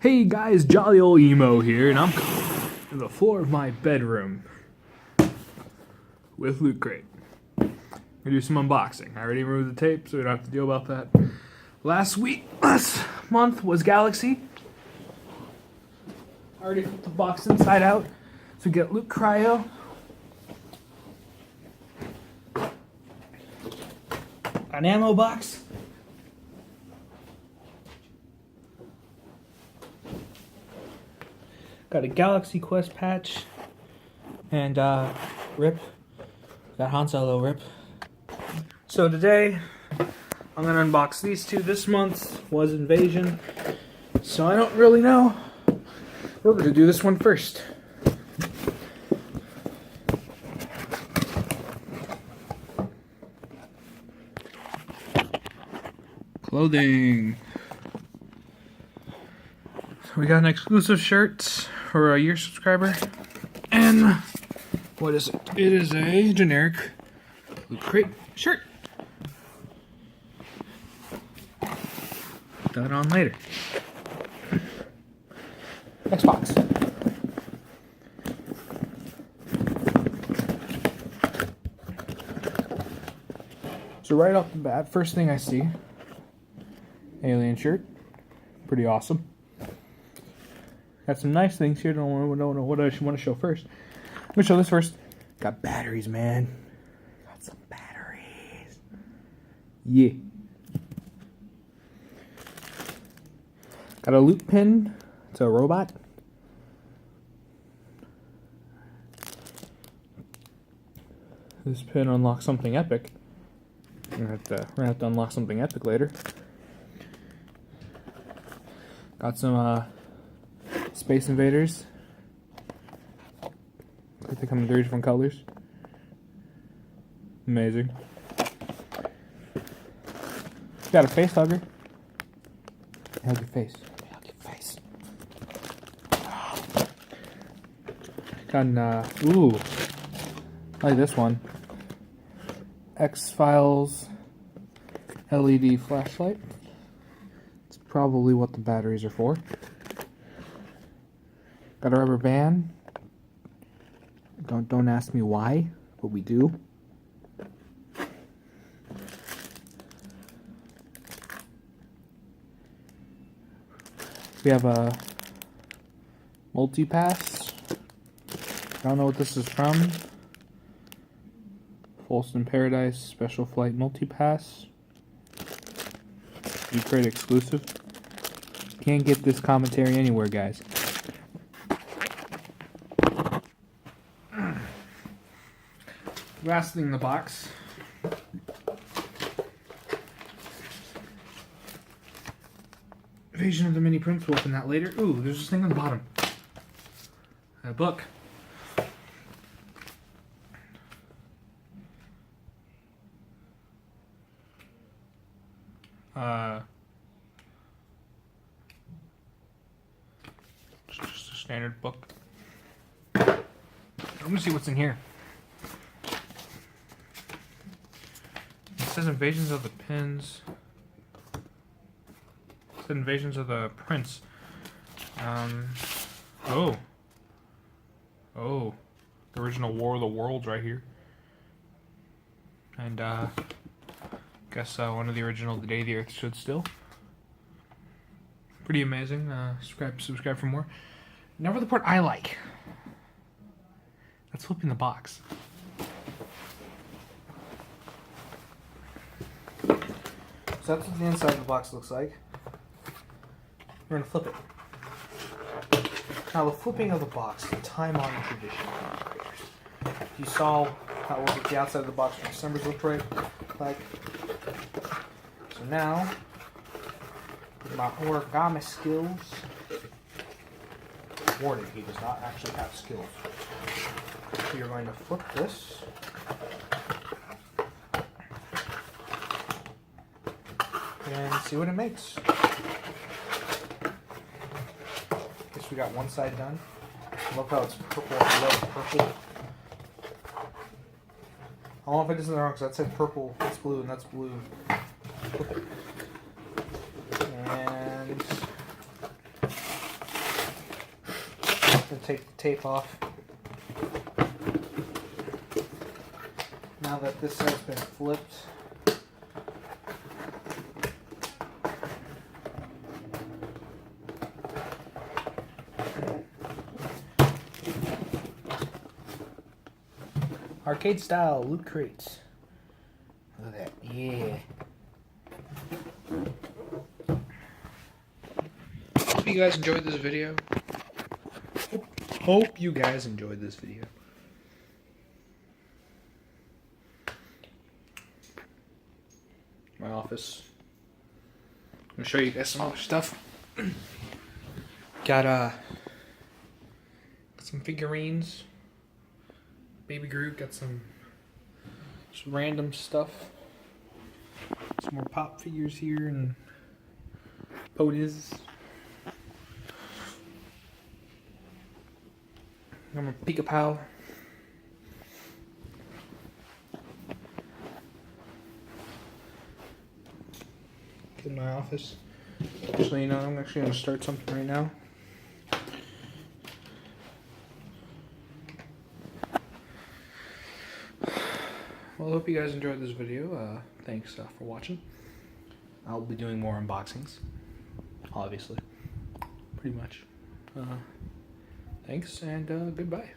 Hey guys, jolly old emo here, and I'm on the floor of my bedroom with Loot Crate. Gonna do some unboxing. I already removed the tape, so we don't have to deal about that. Last month was Galaxy. I already put the box inside out, so we get Loot Cryo. An ammo box. Got a Galaxy Quest patch and Rip. Got Han Solo Rip. So today I'm gonna unbox these two. This month was Invasion, so I don't really know. We're gonna do this one first. Clothing. We got an exclusive shirt for a year subscriber, and what is it? It is a generic Loot Crate shirt. Put that on later. Next box. So right off the bat, first thing I see, alien shirt, pretty awesome. Got some nice things here. Don't know what I should want to show first. Let me show this first. Got batteries, man. Got some batteries. Yeah. Got a loot pin. It's a robot. This pin unlocks something epic. We're gonna have to unlock something epic later. Got some Space Invaders. They come in 3 different colors. Amazing. Got a face hugger. Hug your face. Hug your face. Got an ooh. I like this one. X-Files LED flashlight. It's probably what the batteries are for. Got a rubber band. Don't ask me why, but we do. We have a multi-pass. I don't know what this is from. Folsom Paradise Special Flight Multi-Pass. Loot Crate exclusive. Can't get this commentary anywhere, guys. Last thing in the box. Invasion of the Mini Prince. We'll open that later. Ooh, there's this thing on the bottom. A book. Just a standard book. Let me see what's in here. It says Invasions of the Pins. It says Invasions of the Prince. Oh, the original War of the Worlds right here. And guess one of the original The Day the Earth Stood Still. Pretty amazing. Subscribe for more. Now for the part I like. That's flipping the box. So that's what the inside of the box looks like. We're going to flip it. Now the flipping of the box is a time-honored tradition. You saw how what the outside of the box from December's looked like. So now, with my origami skills, warning, he does not actually have skills. So you're going to flip this. And see what it makes. Guess we got one side done. I love how it's purple. I love purple. I don't know if I did something wrong because that said purple, that's blue, and that's blue. And take the tape off. Now that this has been flipped, arcade style loot crates. Look at that. Yeah. Hope you guys enjoyed this video. Hope you guys enjoyed this video. My office. I'm gonna show you guys some other stuff. Got some figurines. Baby Groot, got some random stuff. Some more pop figures here and ponies. I'm a Pika-Pal. In my office. Just so you know, I'm actually going to start something right now. Well, I hope you guys enjoyed this video. Thanks for watching. I'll be doing more unboxings, obviously. Pretty much. Thanks, and goodbye.